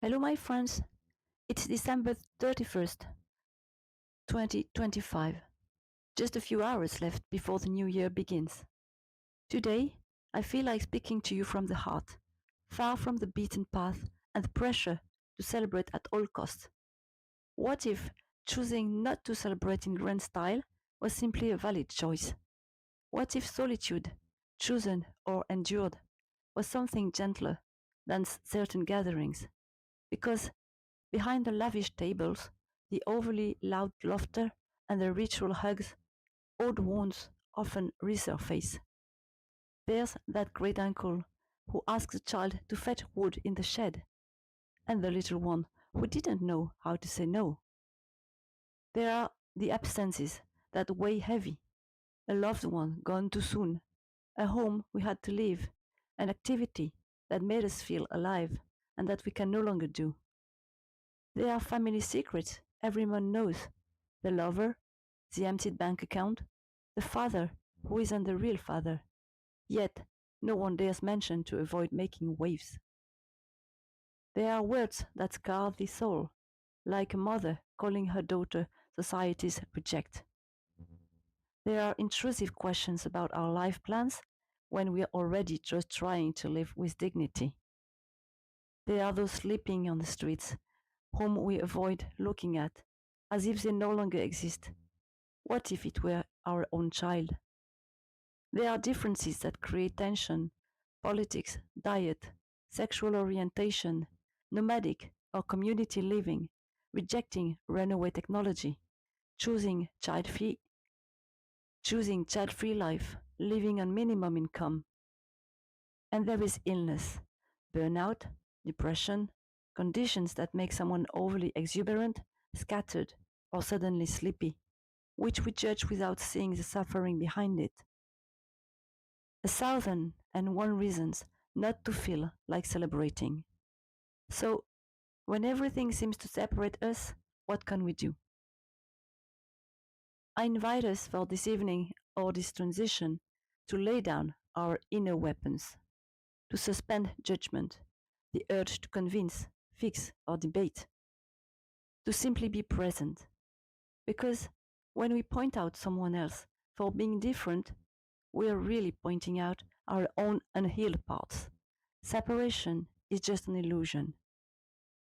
Hello, my friends. It's December 31st, 2025. Just a few hours left before the new year begins. Today, I feel like speaking to you from the heart, far from the beaten path and the pressure to celebrate at all costs. What if choosing not to celebrate in grand style was simply a valid choice? What if solitude, chosen or endured, was something gentler than certain gatherings? Because behind the lavish tables, the overly loud laughter, and the ritual hugs, old wounds often resurface. There's that great uncle who asks the child to fetch wood in the shed, and the little one who didn't know how to say no. There are the absences that weigh heavy, a loved one gone too soon, a home we had to leave, an activity that made us feel alive and that we can no longer do. There are family secrets everyone knows, the lover, the emptied bank account, the father who isn't the real father, yet no one dares mention to avoid making waves. There are words that scar the soul, like a mother calling her daughter society's reject. There are intrusive questions about our life plans when we are already just trying to live with dignity. There are those sleeping on the streets whom we avoid looking at as if they no longer exist. What if it were our own child? There are differences that create tension: politics, diet, sexual orientation, nomadic or community living, rejecting runaway technology, choosing child-free life, living on minimum income. And there is illness, burnout, depression, conditions that make someone overly exuberant, scattered, or suddenly sleepy, which we judge without seeing the suffering behind it. 1,001 reasons not to feel like celebrating. So, when everything seems to separate us, what can we do? I invite us for this evening or this transition to lay down our inner weapons, to suspend judgment, the urge to convince, fix, or debate, to simply be present. Because when we point out someone else for being different, we are really pointing out our own unhealed parts. Separation is just an illusion.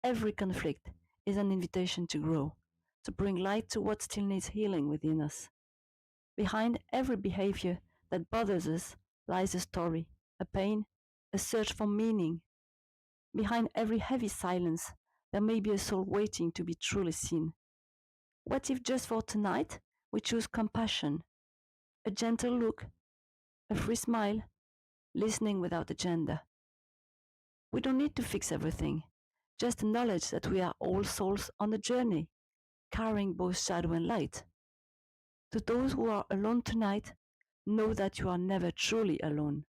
Every conflict is an invitation to grow, to bring light to what still needs healing within us. Behind every behavior that bothers us lies a story, a pain, a search for meaning. Behind every heavy silence, there may be a soul waiting to be truly seen. What if just for tonight we choose compassion, a gentle look, a free smile, listening without agenda? We don't need to fix everything, just acknowledge that we are all souls on a journey, carrying both shadow and light. To those who are alone tonight, know that you are never truly alone.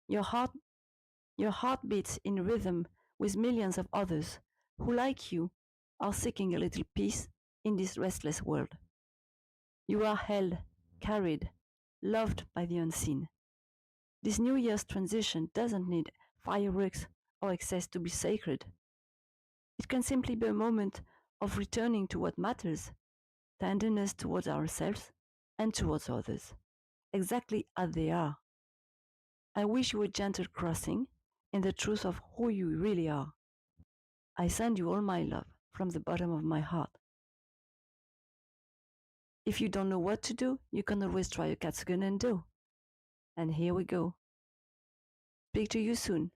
Your heart, your heart beats in rhythm with millions of others who, like you, are seeking a little peace in this restless world. You are held, carried, loved by the unseen. This New Year's transition doesn't need fireworks or excess to be sacred. It can simply be a moment of returning to what matters: tenderness towards ourselves and towards others, exactly as they are. I wish you a gentle crossing in the truth of who you really are. I send you all my love from the bottom of my heart. If you don't know what to do, you can always try a Katsugen and do. And here we go. Speak to you soon.